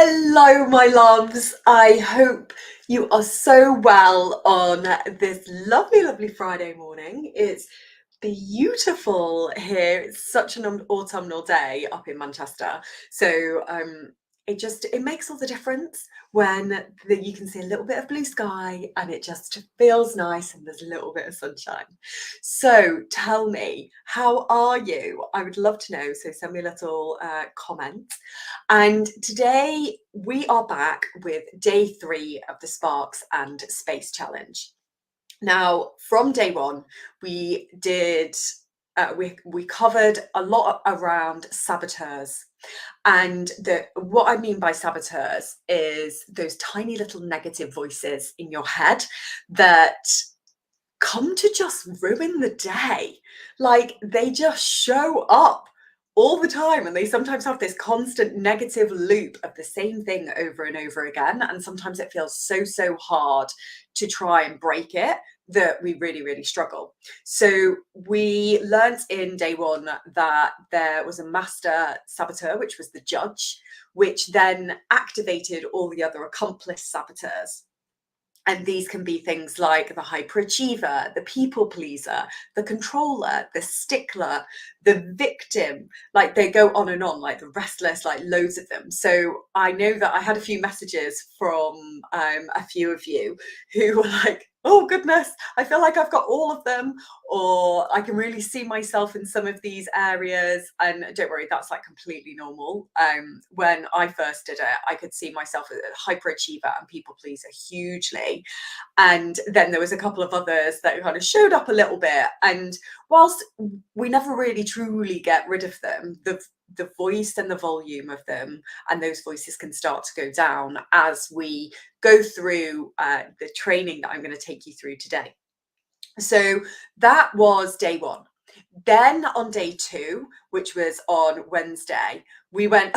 Hello, my loves. I hope you are so well on this lovely, lovely Friday morning. It's beautiful here. It's such an autumnal day up in Manchester. So it makes all the difference when you can see a little bit of blue sky and it just feels nice and there's a little bit of sunshine. So tell me, how are you? I would love to know. So send me a little comment. And today we are back with day 3 of the Sparks and Space Challenge. Now, from day 1, we did we covered a lot around saboteurs. And what I mean by saboteurs is those tiny little negative voices in your head that come to just ruin the day. Like they just show up all the time, and they sometimes have this constant negative loop of the same thing over and over again. And sometimes it feels so hard to try and break it that we really struggle. So we learnt in day 1 that there was a master saboteur, which was the judge, which then activated all the other accomplice saboteurs. And these can be things like the hyperachiever, the people pleaser, the controller, the stickler, the victim. Like they go on and on, like the restless, like loads of them. So I know that I had a few messages from a few of you who were like, oh goodness, I feel like I've got all of them, or I can really see myself in some of these areas. And don't worry, that's like completely normal. When I first did it, I could see myself as a hyperachiever and people pleaser hugely. And then there was a couple of others that kind of showed up a little bit. And whilst we never really truly get rid of them, the voice and the volume of them, and those voices can start to go down as we go through the training that I'm going to take you through today. So that was day 1. Then on day 2, which was on Wednesday, we went,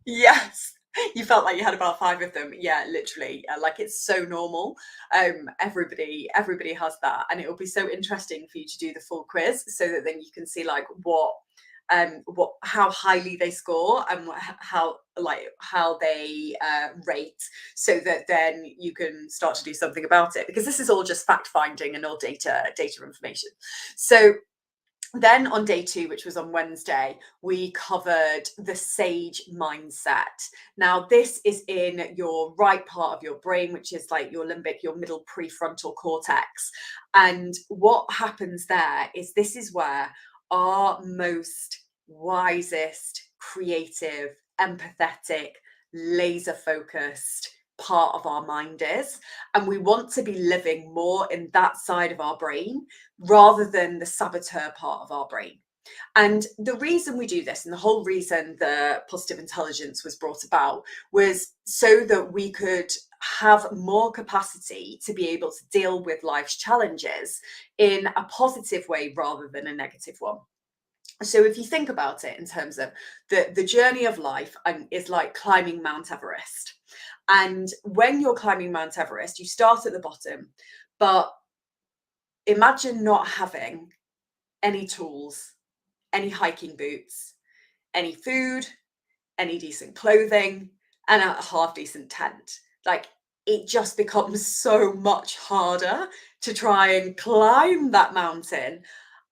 yes, you felt like you had about 5 of them. Yeah, literally, like it's so normal. Everybody has that, and it will be so interesting for you to do the full quiz so that then you can see like how highly they score and how they rate, so that then you can start to do something about it, because this is all just fact finding and all data information. So then on day 2, which was on Wednesday, we covered the SAGE mindset. Now, this is in your right part of your brain, which is like your limbic, your middle prefrontal cortex. And what happens there is this is where our most wisest, creative, empathetic, laser focused part of our mind is. And we want to be living more in that side of our brain rather than the saboteur part of our brain. And the reason we do this, and the whole reason the positive intelligence was brought about, was so that we could have more capacity to be able to deal with life's challenges in a positive way rather than a negative one. So if you think about it in terms of the journey of life, is like climbing Mount Everest. And when you're climbing Mount Everest, you start at the bottom, but imagine not having any tools, any hiking boots, any food, any decent clothing, and a half decent tent. Like it just becomes so much harder to try and climb that mountain.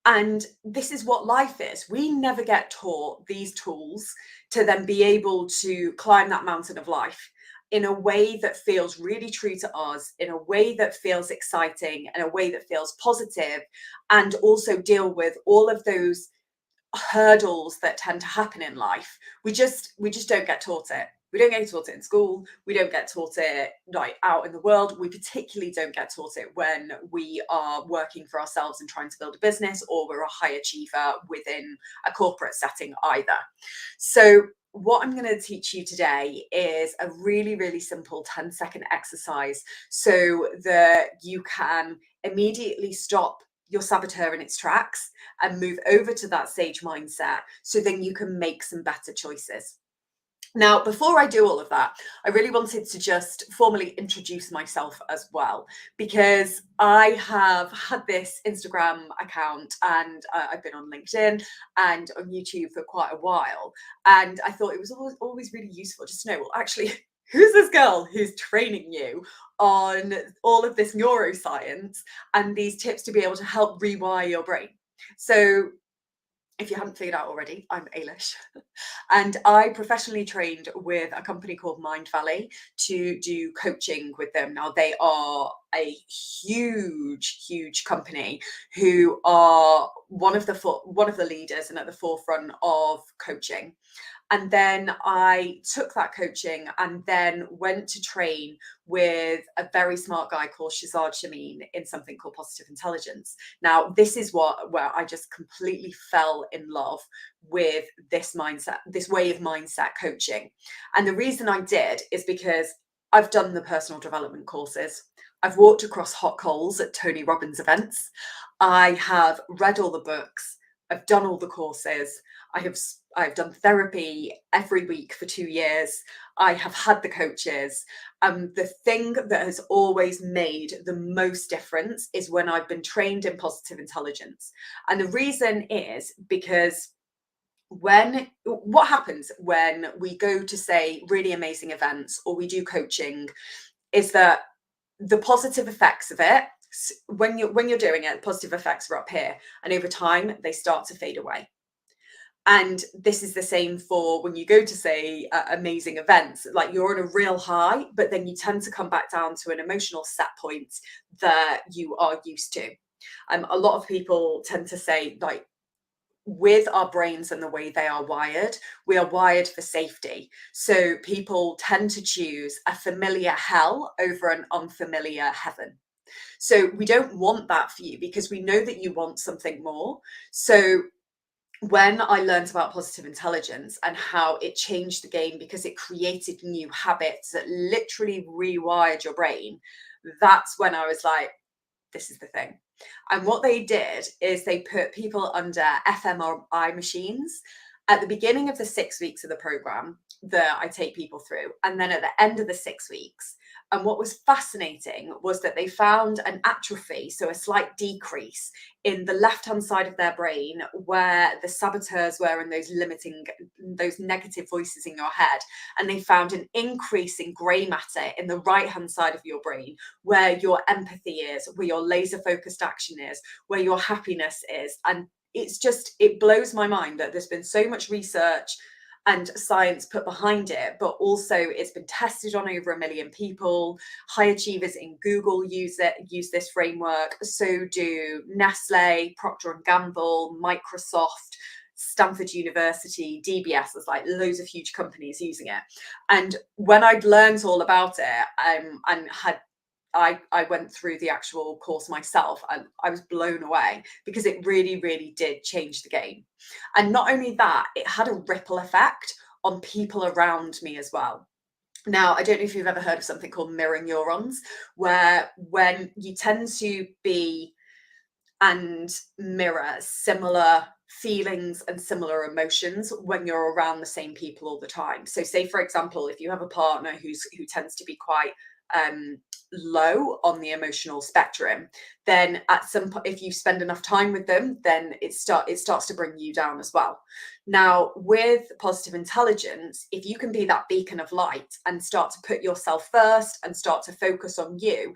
And this is what life is. We never get taught these tools to then be able to climb that mountain of life in a way that feels really true to us, in a way that feels exciting, in a way that feels positive, and also deal with all of those hurdles that tend to happen in life. We just don't get taught it. We don't get taught it in school. We don't get taught it like out in the world. We particularly don't get taught it when we are working for ourselves and trying to build a business, or we're a high achiever within a corporate setting either. So what I'm going to teach you today is a really simple 10-second exercise so that you can immediately stop your saboteur in its tracks and move over to that SAGE mindset, so then you can make some better choices. Now, before I do all of that, I really wanted to just formally introduce myself as well, because I have had this Instagram account and I've been on LinkedIn and on YouTube for quite a while. And I thought it was always really useful just to know, well, actually, who's this girl who's training you on all of this neuroscience and these tips to be able to help rewire your brain? So, if you haven't figured out already, I'm Ailish. And I professionally trained with a company called Mind Valley to do coaching with them. Now, they are a huge company who are one of the leaders and at the forefront of coaching. And then I took that coaching and then went to train with a very smart guy called Shazad Shamin in something called Positive Intelligence. Now, this is where I just completely fell in love with this mindset, this way of mindset coaching. And the reason I did is because I've done the personal development courses. I've walked across hot coals at Tony Robbins events. I have read all the books. I've done all the courses. I've done therapy every week for 2 years. I have had the coaches. The thing that has always made the most difference is when I've been trained in positive intelligence. And the reason is because what happens when we go to, say, really amazing events or we do coaching is that the positive effects of it, when you're doing it, positive effects are up here, and over time they start to fade away. And this is the same for when you go to, say, amazing events. Like, you're on a real high, but then you tend to come back down to an emotional set point that you are used to. A lot of people tend to say, like, with our brains and the way they are wired, we are wired for safety. So people tend to choose a familiar hell over an unfamiliar heaven. So we don't want that for you, because we know that you want something more. So when I learned about positive intelligence and how it changed the game because it created new habits that literally rewired your brain, that's when I was like, this is the thing. And what they did is they put people under fMRI machines at the beginning of the 6 weeks of the program that I take people through, and then at the end of the 6 weeks. And what was fascinating was that they found an atrophy, so a slight decrease in the left hand side of their brain where the saboteurs were and those negative voices in your head. And they found an increase in grey matter in the right hand side of your brain where your empathy is, where your laser focused action is, where your happiness is. And it blows my mind that there's been so much research and science put behind it, but also it's been tested on over 1 million people. High achievers in Google use this framework. So do Nestle, Procter and Gamble, Microsoft, Stanford University, DBS. There's like loads of huge companies using it. And when I'd learned all about it, and I went through the actual course myself, and I was blown away because it really did change the game. And not only that, it had a ripple effect on people around me as well. Now, I don't know if you've ever heard of something called mirror neurons, where when you tend to be and mirror similar feelings and similar emotions when you're around the same people all the time. So say, for example, if you have a partner who tends to be quite low on the emotional spectrum, then at some point, if you spend enough time with them, then it starts to bring you down as well. Now, with positive intelligence, if you can be that beacon of light and start to put yourself first and start to focus on you,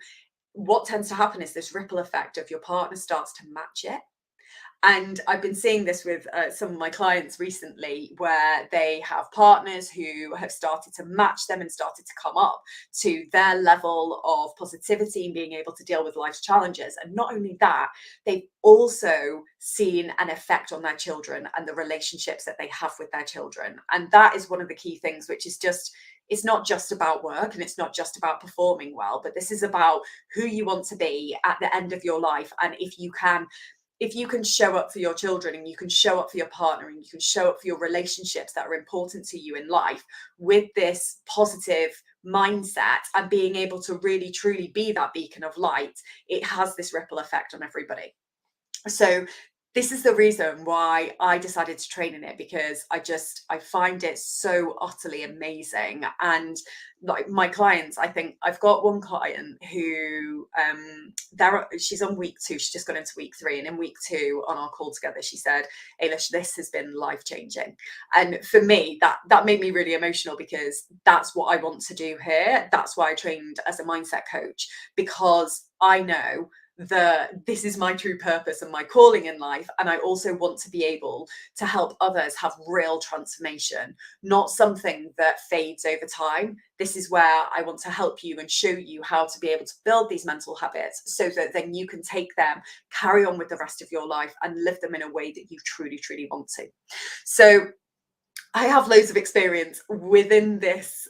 what tends to happen is this ripple effect of your partner starts to match it. And I've been seeing this with some of my clients recently, where they have partners who have started to match them and started to come up to their level of positivity and being able to deal with life's challenges. And not only that, they've also seen an effect on their children and the relationships that they have with their children. And that is one of the key things, which is just, it's not just about work and it's not just about performing well, but this is about who you want to be at the end of your life. And if you can show up for your children and you can show up for your partner and you can show up for your relationships that are important to you in life with this positive mindset and being able to really truly be that beacon of light, it has this ripple effect on everybody. So this is the reason why I decided to train in it, because I find it so utterly amazing. And like my clients, I think I've got one client who she's on week 2, she's just gone into week 3, and in week 2 on our call together she said, Ailish, this has been life-changing. And for me, that made me really emotional, because that's what I want to do here. That's why I trained as a mindset coach, because I know that this is my true purpose and my calling in life. And I also want to be able to help others have real transformation, not something that fades over time. This is where I want to help you and show you how to be able to build these mental habits, so that then you can take them, carry on with the rest of your life, and live them in a way that you truly, truly want to. So I have loads of experience within this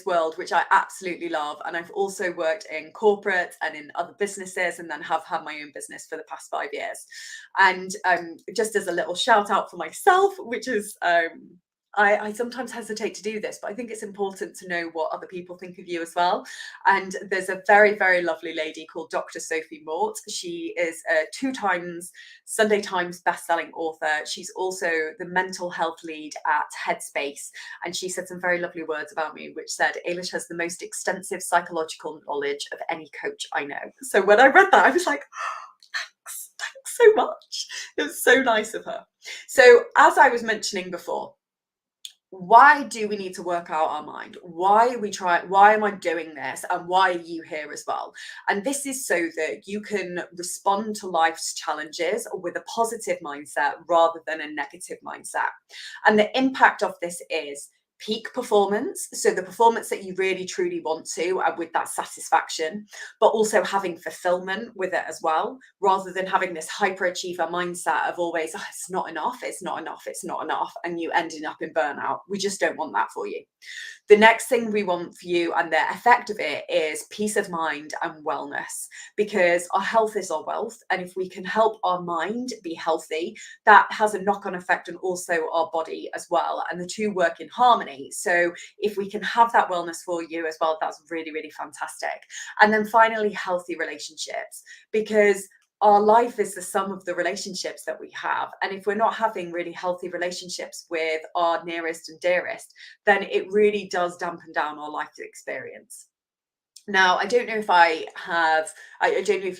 world, which I absolutely love. And I've also worked in corporate and in other businesses, and then have had my own business for the past 5 years. And just as a little shout out for myself, which is I sometimes hesitate to do this, but I think it's important to know what other people think of you as well. And there's a very, very lovely lady called Dr. Sophie Mort. She is a 2 times Sunday Times bestselling author. She's also the mental health lead at Headspace. And she said some very lovely words about me, which said, Ailish has the most extensive psychological knowledge of any coach I know. So when I read that, I was like, thanks so much. It was so nice of her. So as I was mentioning before, why do we need to work out our mind? Why am I doing this? And why are you here as well? And this is so that you can respond to life's challenges with a positive mindset rather than a negative mindset. And the impact of this is peak performance, so the performance that you really truly want to, and with that satisfaction, but also having fulfillment with it as well, rather than having this hyperachiever mindset of always, oh, it's not enough, it's not enough, it's not enough, and you ending up in burnout. We just don't want that for you. The next thing we want for you, and the effect of it, is peace of mind and wellness, because our health is our wealth. And if we can help our mind be healthy, that has a knock-on effect on also our body as well. And the two work in harmony. So if we can have that wellness for you as well, that's really, really fantastic. And then finally, healthy relationships, because our life is the sum of the relationships that we have. And if we're not having really healthy relationships with our nearest and dearest, then it really does dampen down our life experience. Now, I don't know if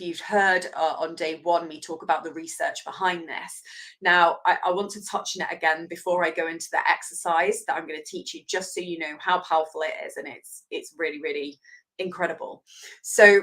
you've heard on day 1 me talk about the research behind this. Now, I want to touch on it again before I go into the exercise that I'm going to teach you, just so you know how powerful it is. And it's really, really incredible. So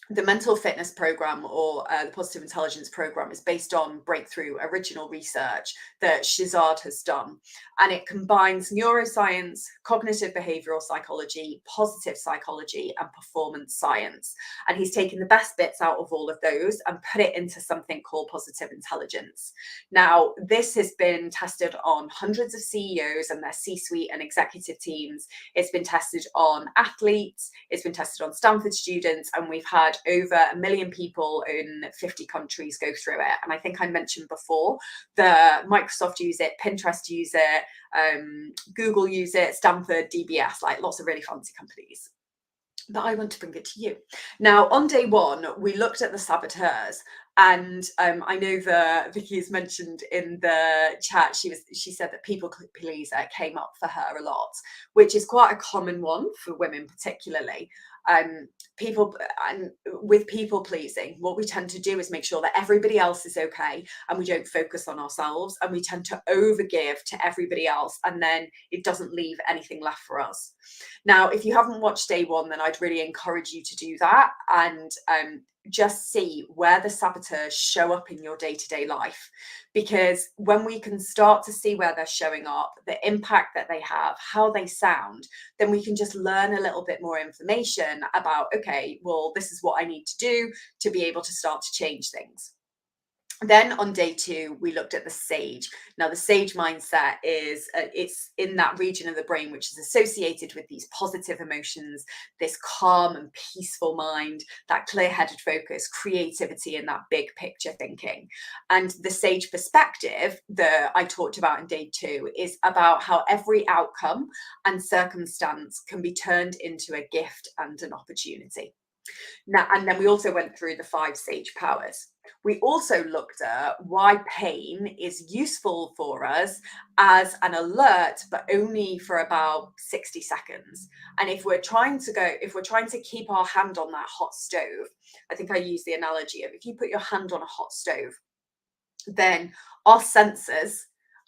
the mental fitness program, or the positive intelligence program, is based on breakthrough original research that Shizad has done. And it combines neuroscience, cognitive behavioral psychology, positive psychology, and performance science. And he's taken the best bits out of all of those and put it into something called positive intelligence. Now, this has been tested on hundreds of CEOs and their C-suite and executive teams. It's been tested on athletes, it's been tested on Stanford students, and we've had over 1 million people in 50 countries go through it. And I think I mentioned before, the Microsoft use it, Pinterest use it, Google use it, Stanford, DBS, like lots of really fancy companies. But I want to bring it to you. Now, on day 1, we looked at the saboteurs. And I know that Vicky has mentioned in the chat, she said that people pleaser came up for her a lot, which is quite a common one for women particularly. People, and with people pleasing, what we tend to do is make sure that everybody else is okay, and we don't focus on ourselves, and we tend to overgive to everybody else, and then it doesn't leave anything left for us. Now, if you haven't watched day 1, then I'd really encourage you to do that, and just see where the saboteurs show up in your day-to-day life. Because when we can start to see where they're showing up, the impact that they have, how they sound, then we can just learn a little bit more information about, okay, well, this is what I need to do to be able to start to change things. Then on day 2, we looked at the sage. Now, the sage mindset is it's in that region of the brain which is associated with these positive emotions, this calm and peaceful mind, that clear-headed focus, creativity, and that big picture thinking. And the sage perspective that I talked about in day 2 is about how every outcome and circumstance can be turned into a gift and an opportunity. Now, and then we also went through the 5 sage powers. We also looked at why pain is useful for us as an alert, but only for about 60 seconds. And if we're trying to keep our hand on that hot stove, I think I use the analogy of if you put your hand on a hot stove, then our sensors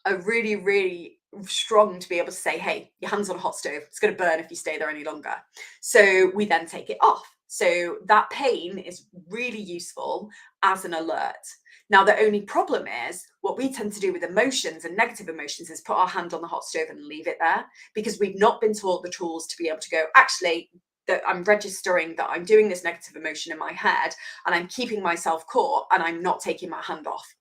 are really, really strong to be able to say, hey, your hand's on a hot stove. It's going to burn if you stay there any longer. So we then take it off. So that pain is really useful as an alert. Now, the only problem is what we tend to do with emotions and negative emotions is put our hand on the hot stove and leave it there because we've not been taught the tools to be able to go, actually, that I'm registering that I'm doing this negative emotion in my head and I'm keeping myself caught and I'm not taking my hand off.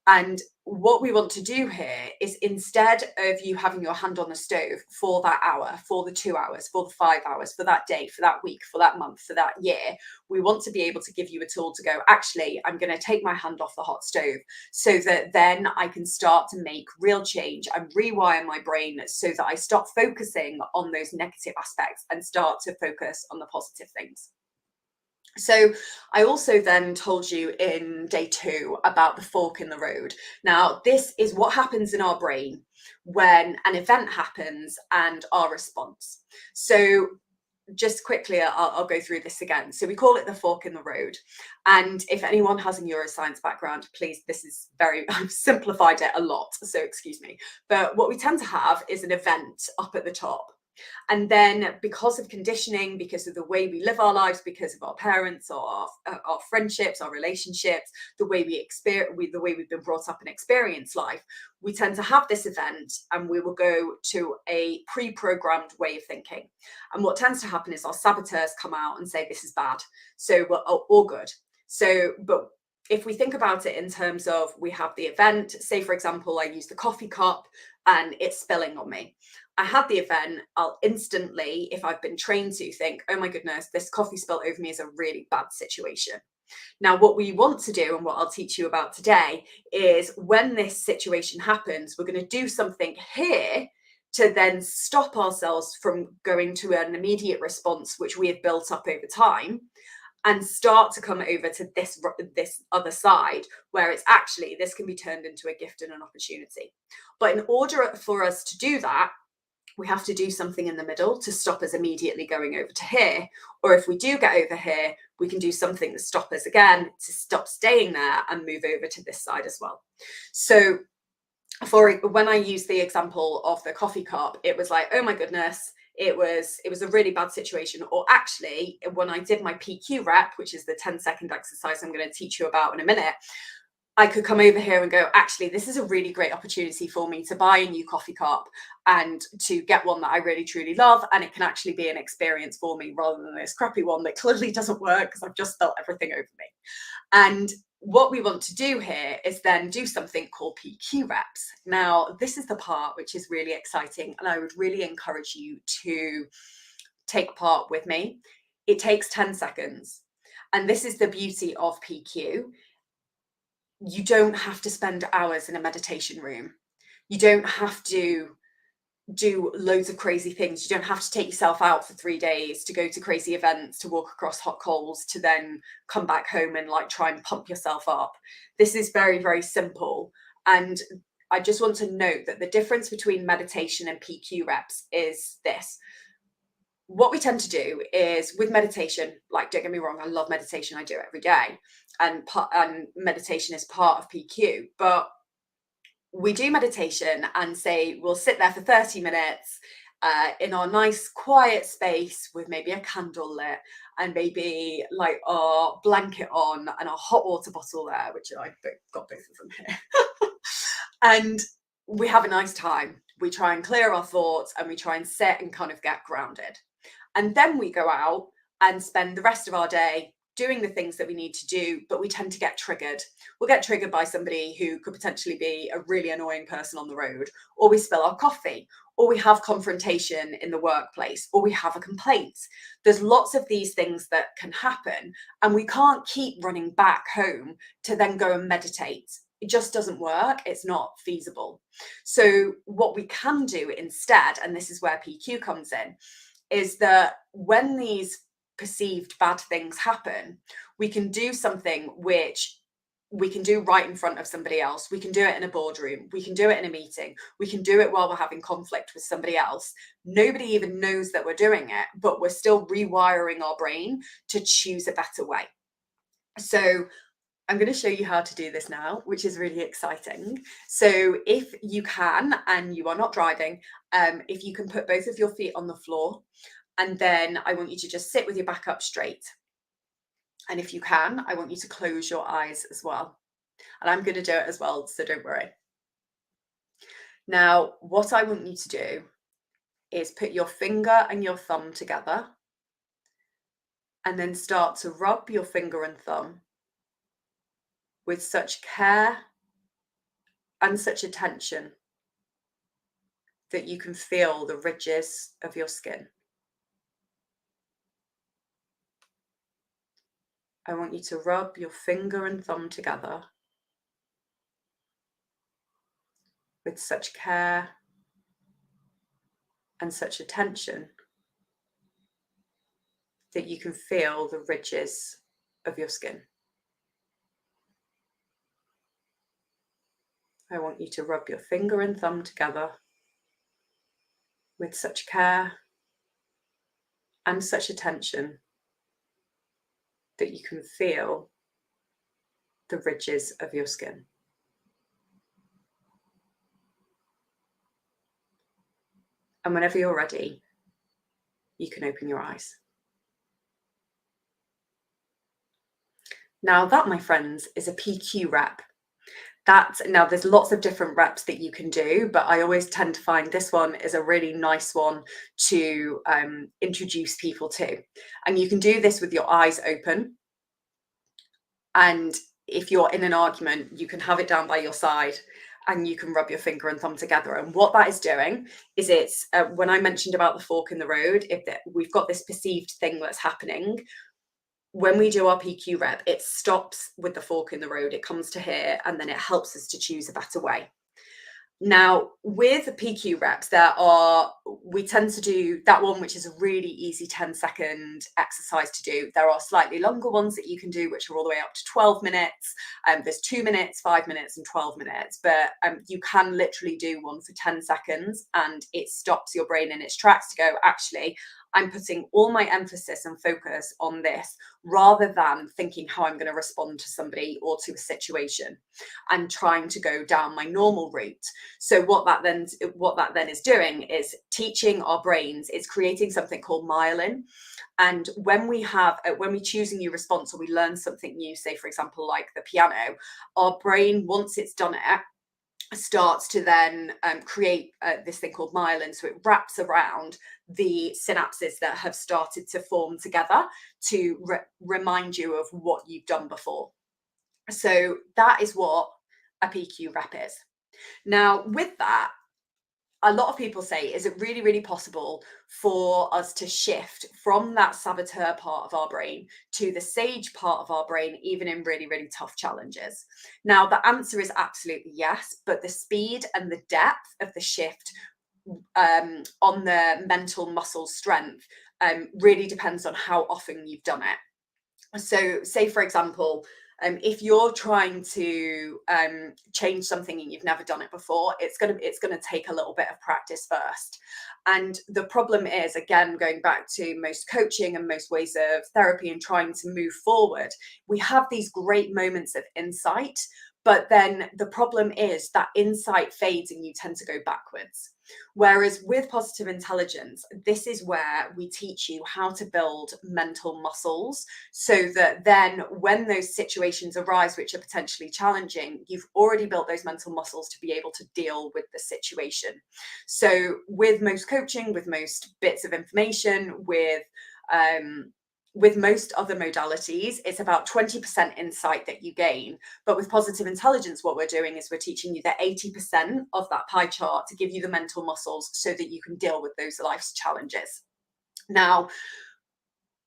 And what we want to do here is instead of you having your hand on the stove for that hour, for the 2 hours, for the 5 hours, for that day, for that week, for that month, for that year, we want to be able to give you a tool to go, actually, I'm going to take my hand off the hot stove so that then I can start to make real change and rewire my brain so that I stop focusing on those negative aspects and start to focus on the positive things. So I also then told you in day 2 about the fork in the road. Now, this is what happens in our brain when an event happens and our response. So just quickly, I'll go through this again. So we call it the fork in the road. And if anyone has a neuroscience background, please, this is I've simplified it a lot, so excuse me. But what we tend to have is an event up at the top. And then because of conditioning, because of the way we live our lives, because of our parents or our friendships, our relationships, the way the way we've been brought up and experience life, we tend to have this event and we will go to a pre-programmed way of thinking. And what tends to happen is our saboteurs come out and say, this is bad. So we're all good. So, but if we think about it in terms of we have the event, say, for example, I use the coffee cup and it's spilling on me. I had the event, I'll instantly, if I've been trained to, think, oh my goodness, this coffee spilt over me is a really bad situation. Now, what we want to do and what I'll teach you about today is when this situation happens, we're going to do something here to then stop ourselves from going to an immediate response, which we have built up over time, and start to come over to this other side where it's actually, this can be turned into a gift and an opportunity. But in order for us to do that, we have to do something in the middle to stop us immediately going over to here. Or if we do get over here, we can do something to stop us again, to stop staying there and move over to this side as well. So when I used the example of the coffee cup, it was like, oh my goodness, it was a really bad situation. Or actually, when I did my PQ rep, which is the 10-second exercise I'm going to teach you about in a minute, I could come over here and go, actually, this is a really great opportunity for me to buy a new coffee cup and to get one that I really, truly love. And it can actually be an experience for me rather than this crappy one that clearly doesn't work because I've just spilt everything over me. And what we want to do here is then do something called PQ reps. Now, this is the part which is really exciting, and I would really encourage you to take part with me. It takes 10 seconds. And this is the beauty of PQ. You don't have to spend hours in a meditation room. You don't have to do loads of crazy things. You don't have to take yourself out for 3 days to go to crazy events, to walk across hot coals, to then come back home and like try and pump yourself up. This is very, very simple. And I just want to note that the difference between meditation and PQ reps is this. What we tend to do is with meditation, like, don't get me wrong, I love meditation. I do it every day. And meditation is part of PQ. But we do meditation and say we'll sit there for 30 minutes in our nice quiet space with maybe a candle lit and maybe like our blanket on and our hot water bottle there, which I've got both of them here. And we have a nice time. We try and clear our thoughts and we try and sit and kind of get grounded. And then we go out and spend the rest of our day doing the things that we need to do, but we tend to get triggered. We'll get triggered by somebody who could potentially be a really annoying person on the road, or we spill our coffee, or we have confrontation in the workplace, or we have a complaint. There's lots of these things that can happen, and we can't keep running back home to then go and meditate. It just doesn't work. It's not feasible. So what we can do instead, and this is where PQ comes in, is that when these perceived bad things happen, we can do something which we can do right in front of somebody else. We can do it in a boardroom. We can do it in a meeting. We can do it while we're having conflict with somebody else. Nobody even knows that we're doing it, but we're still rewiring our brain to choose a better way. So I'm going to show you how to do this now, which is really exciting. So if you can, and you are not driving, if you can put both of your feet on the floor, and then I want you to just sit with your back up straight. And if you can, I want you to close your eyes as well. And I'm going to do it as well, so don't worry. Now, what I want you to do is put your finger and your thumb together, and then start to rub your finger and thumb with such care and such attention that you can feel the ridges of your skin. I want you to rub your finger and thumb together with such care and such attention that you can feel the ridges of your skin. I want you to rub your finger and thumb together with such care and such attention that you can feel the ridges of your skin. And whenever you're ready, you can open your eyes. Now that, my friends, is a PQ rep. Now there's lots of different reps that you can do, but I always tend to find this one is a really nice one to introduce people to. And you can do this with your eyes open. And if you're in an argument, you can have it down by your side and you can rub your finger and thumb together. And what that is doing is it's when I mentioned about the fork in the road, we've got this perceived thing that's happening. When we do our PQ rep, it stops with the fork in the road, it comes to here, and then it helps us to choose a better way. Now, with PQ reps, we tend to do that one, which is a really easy 10-second exercise to do. There are slightly longer ones that you can do, which are all the way up to 12 minutes. There's 2 minutes, 5 minutes, and 12 minutes, but you can literally do one for 10 seconds and it stops your brain in its tracks to go, actually, I'm putting all my emphasis and focus on this rather than thinking how I'm going to respond to somebody or to a situation and trying to go down my normal route. So what that then is doing is teaching our brains, it's creating something called myelin. And when we choose a new response or we learn something new, say for example like the piano, our brain, once it's done it, starts to then create this thing called myelin. So it wraps around the synapses that have started to form together to remind you of what you've done before. So that is what a PQ rep is. Now, with that, a lot of people say, is it really, really possible for us to shift from that saboteur part of our brain to the sage part of our brain, even in really, really tough challenges? Now, the answer is absolutely yes, but the speed and the depth of the shift on the mental muscle strength really depends on how often you've done it. So say, for example, if you're trying to change something and you've never done it before, it's gonna take a little bit of practice first. And the problem is, again, going back to most coaching and most ways of therapy and trying to move forward, we have these great moments of insight, but then the problem is that insight fades and you tend to go backwards. Whereas with positive intelligence, this is where we teach you how to build mental muscles so that then when those situations arise, which are potentially challenging, you've already built those mental muscles to be able to deal with the situation. So with most coaching, with most bits of information, with most other modalities, it's about 20% insight that you gain. But with positive intelligence, what we're doing is we're teaching you the 80% of that pie chart to give you the mental muscles so that you can deal with those life's challenges. Now,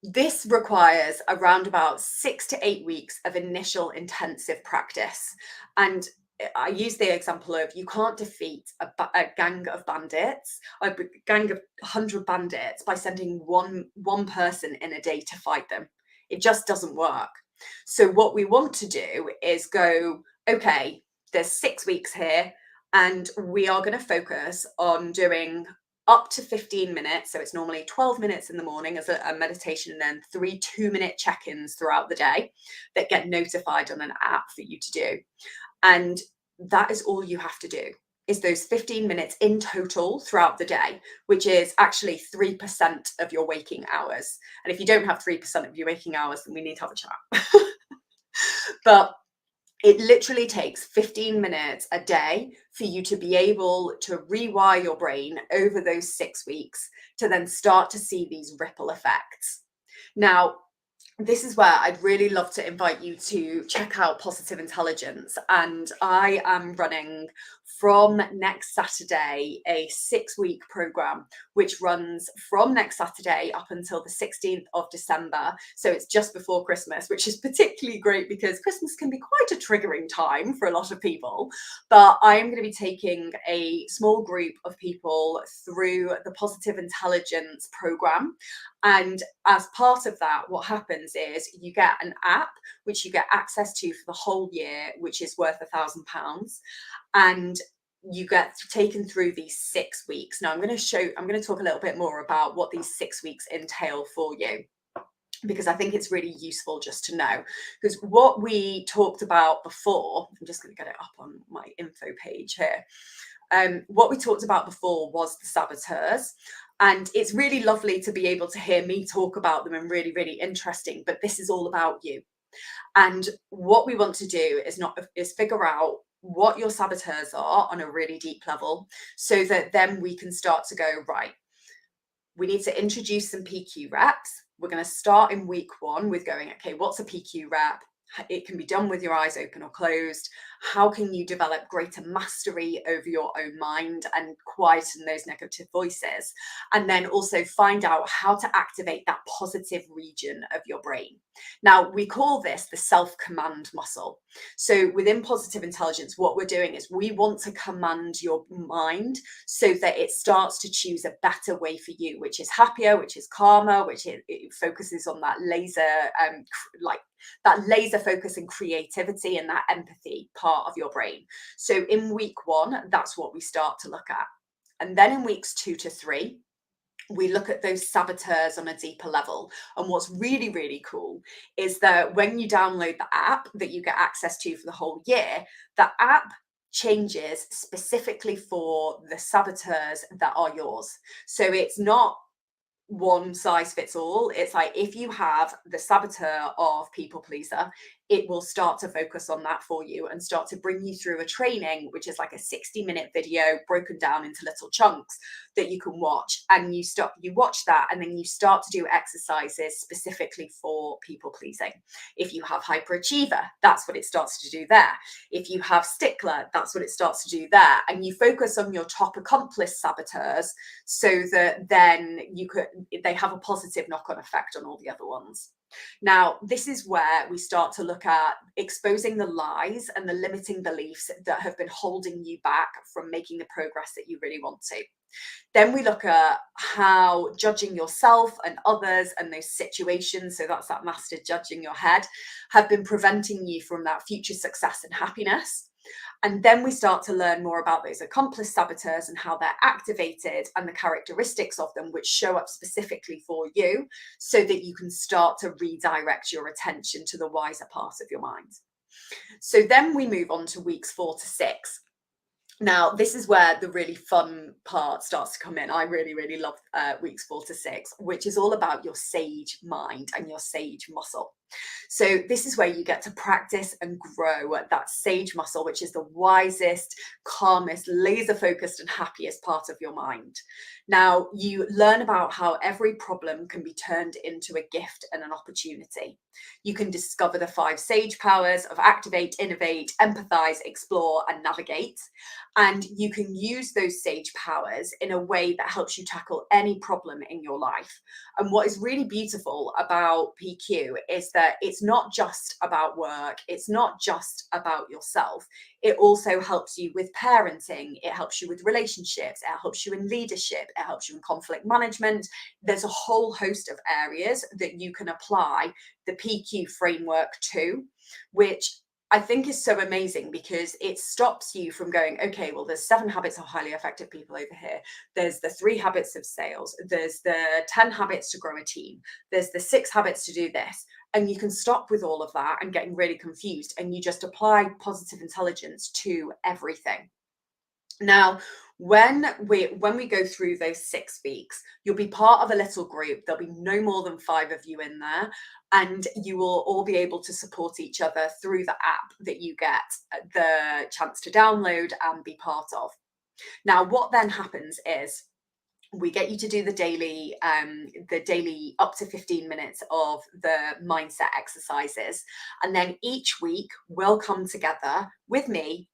this requires around about 6 to 8 weeks of initial intensive practice. And I use the example of you can't defeat a gang of bandits, a gang of 100 bandits by sending one person in a day to fight them. It just doesn't work. So what we want to do is go, okay, there's 6 weeks here, and we are going to focus on doing up to 15 minutes. So it's normally 12 minutes in the morning as a meditation, and then 3 2-minute check-ins throughout the day that get notified on an app for you to do. And that is all you have to do, is those 15 minutes in total throughout the day, which is actually 3% of your waking hours. And if you don't have 3% of your waking hours, then we need to have a chat. But it literally takes 15 minutes a day for you to be able to rewire your brain over those 6 weeks to then start to see these ripple effects. Now, this is where I'd really love to invite you to check out Positive Intelligence. And I am running from next Saturday a 6-week program, which runs from next Saturday up until the 16th of December. So it's just before Christmas, which is particularly great because Christmas can be quite a triggering time for a lot of people. But I am going to be taking a small group of people through the Positive Intelligence program. And as part of that, what happens is you get an app which you get access to for the whole year, which is worth £1,000, and you get taken through these 6 weeks. Now I'm going to talk a little bit more about what these 6 weeks entail for you, because I think it's really useful just to know. Because what we talked about before, I'm just going to get it up on my info page here. What we talked about before was the saboteurs. And it's really lovely to be able to hear me talk about them and really, really interesting. But this is all about you. And what we want to do is figure out what your saboteurs are on a really deep level, so that then we can start to go, right, we need to introduce some PQ reps. We're going to start in week 1 with going, okay, what's a PQ rep? It can be done with your eyes open or closed. How can you develop greater mastery over your own mind and quieten those negative voices? And then also find out how to activate that positive region of your brain. Now, we call this the self-command muscle. So within Positive Intelligence, what we're doing is we want to command your mind so that it starts to choose a better way for you, which is happier, which is calmer, which it focuses on that laser, that laser focus and creativity and that empathy part of your brain. So in week 1, that's what we start to look at. And then in weeks 2 to 3, we look at those saboteurs on a deeper level. And what's really, really cool is that when you download the app that you get access to for the whole year, the app changes specifically for the saboteurs that are yours. So it's not one size fits all. It's like, if you have the saboteur of people pleaser, it will start to focus on that for you and start to bring you through a training, which is like a 60-minute video broken down into little chunks that you can watch. And you watch that, and then you start to do exercises specifically for people pleasing. If you have hyperachiever, that's what it starts to do there. If you have stickler, that's what it starts to do there. And you focus on your top accomplice saboteurs so that then they have a positive knock-on effect on all the other ones. Now, this is where we start to look at exposing the lies and the limiting beliefs that have been holding you back from making the progress that you really want to. Then we look at how judging yourself and others and those situations, so that's that master judge in your head, have been preventing you from that future success and happiness. And then we start to learn more about those accomplice saboteurs and how they're activated and the characteristics of them, which show up specifically for you, so that you can start to redirect your attention to the wiser part of your mind. So then we move on to weeks 4 to 6. Now, this is where the really fun part starts to come in. I really, really love weeks 4 to 6, which is all about your sage mind and your sage muscle. So this is where you get to practice and grow that sage muscle, which is the wisest, calmest, laser focused and happiest part of your mind. Now, you learn about how every problem can be turned into a gift and an opportunity. You can discover the 5 sage powers of activate, innovate, empathize, explore, and navigate. And you can use those sage powers in a way that helps you tackle any problem in your life. And what is really beautiful about PQ is that that it's not just about work, it's not just about yourself. It also helps you with parenting, it helps you with relationships, it helps you in leadership, it helps you in conflict management. There's a whole host of areas that you can apply the PQ framework to, which I think is so amazing because it stops you from going, okay, well, there's 7 habits of highly effective people over here. There's the 3 habits of sales. There's the 10 habits to grow a team. There's the 6 habits to do this. And you can stop with all of that and getting really confused. And you just apply positive intelligence to everything. Now, when we go through those 6 weeks, you'll be part of a little group. There'll be no more than 5 of you in there, and you will all be able to support each other through the app that you get the chance to download and be part of. Now, what then happens is we get you to do the daily up to 15 minutes of the mindset exercises, and then each week we'll come together with me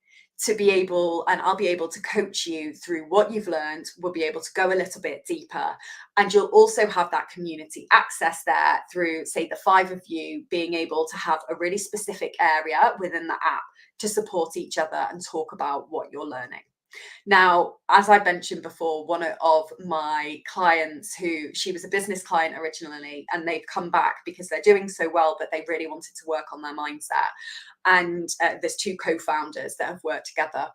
to be able, and I'll be able to coach you through what you've learned. We'll be able to go a little bit deeper, and you'll also have that community access there through, say, the 5 of you being able to have a really specific area within the app to support each other and talk about what you're learning. Now, as I mentioned before, one of my clients, she was a business client originally, and they've come back because they're doing so well that they really wanted to work on their mindset. And there's 2 co-founders that have worked together,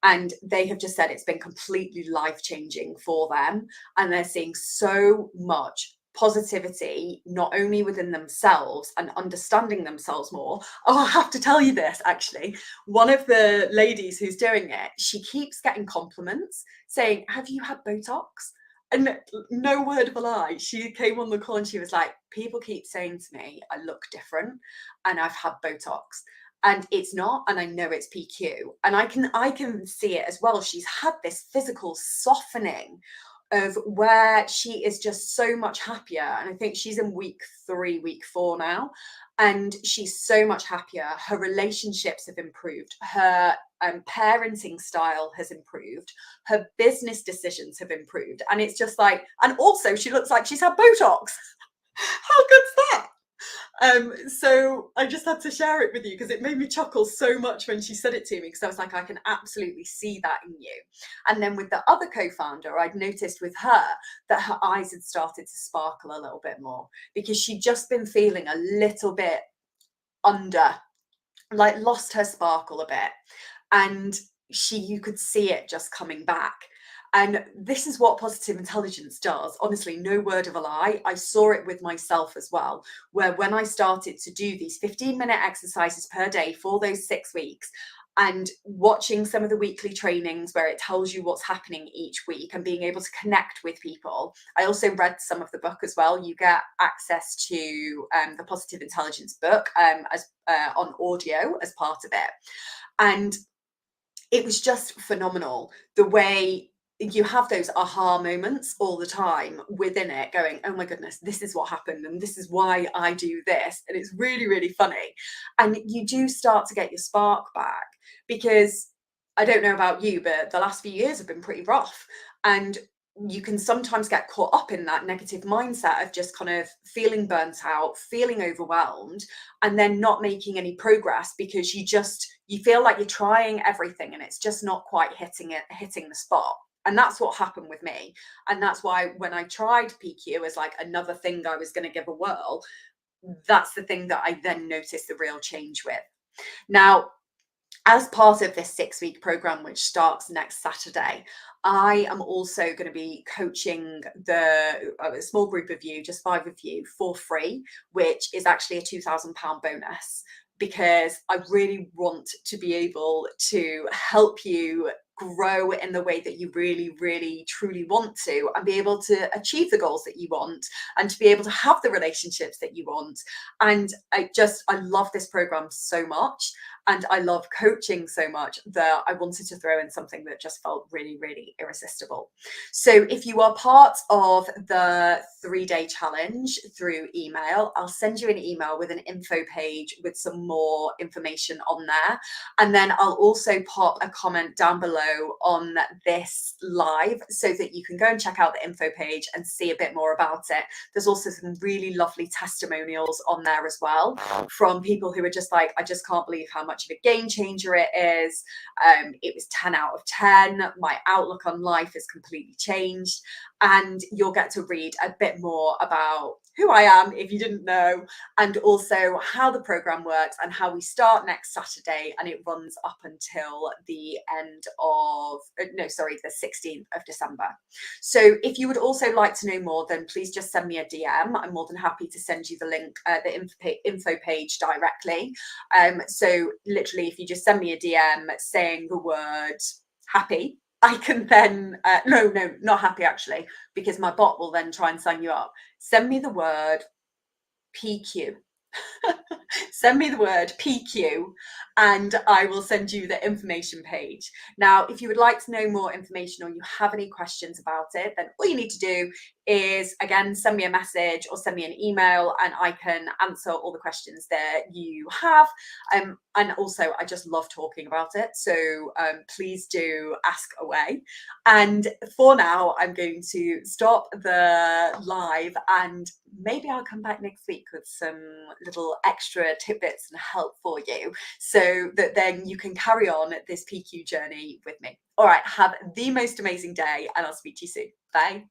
and they have just said it's been completely life-changing for them, and they're seeing so much positivity, not only within themselves and understanding themselves more. Oh, I have to tell you this, actually. One of the ladies who's doing it, she keeps getting compliments saying, have you had Botox? And no word of a lie, she came on the call and she was like, people keep saying to me, I look different and I've had Botox. And it's not, and I know it's PQ. And I can see it as well. She's had this physical softening of where she is just so much happier. And I think she's in week 3, week 4 now. And she's so much happier. Her relationships have improved. Her parenting style has improved. Her business decisions have improved. And it's just like, and also she looks like she's had Botox. How good's that? So I just had to share it with you because it made me chuckle so much when she said it to me, because I was like, I can absolutely see that in you. And then with the other co-founder, I'd noticed with her that her eyes had started to sparkle a little bit more because she'd just been feeling a little bit under, like lost her sparkle a bit. And you could see it just coming back. And this is what positive intelligence does. Honestly, no word of a lie. I saw it with myself as well, where when I started to do these 15-minute exercises per day for those 6 weeks, and watching some of the weekly trainings where it tells you what's happening each week and being able to connect with people. I also read some of the book as well. You get access to the Positive Intelligence book as on audio as part of it. And it was just phenomenal the way you have those aha moments all the time within it, going, oh my goodness, this is what happened and this is why I do this. And it's really, really funny. And you do start to get your spark back, because I don't know about you, but the last few years have been pretty rough. And you can sometimes get caught up in that negative mindset of just kind of feeling burnt out, feeling overwhelmed, and then not making any progress because you feel like you're trying everything and it's just not quite hitting the spot. And that's what happened with me. And that's why when I tried PQ as like another thing I was going to give a whirl, that's the thing that I then noticed the real change with. Now, as part of this 6-week program, which starts next Saturday, I am also going to be coaching a small group of you, just 5 of you, for free, which is actually a £2,000 bonus, because I really want to be able to help you grow in the way that you really, really, truly want to, and be able to achieve the goals that you want, and to be able to have the relationships that you want. And I love this program so much, and I love coaching so much that I wanted to throw in something that just felt really, really irresistible. So if you are part of the 3-day challenge through email, I'll send you an email with an info page with some more information on there. And then I'll also pop a comment down below below on this live so that you can go and check out the info page and see a bit more about it. There's also some really lovely testimonials on there as well from people who are just like, I just can't believe how much of a game changer it is. It was 10 out of 10. My outlook on life has completely changed. And you'll get to read a bit more about who I am, if you didn't know, and also how the program works and how we start next Saturday, and it runs up until the end of, no, sorry, the 16th of December. So if you would also like to know more, then please just send me a DM. I'm more than happy to send you the link, the info page directly. So literally, if you just send me a DM saying the word happy, I can then, no, not happy actually, because my bot will then try and sign you up. Send me the word PQ. Send me the word PQ and I will send you the information page. Now, if you would like to know more information or you have any questions about it, then all you need to do is, again, send me a message or send me an email and I can answer all the questions that you have. And also, I just love talking about it. So please do ask away. And for now, I'm going to stop the live and maybe I'll come back next week with some little extra tidbits and help for you so that then you can carry on this PQ journey with me. All right, have the most amazing day and I'll speak to you soon. Bye.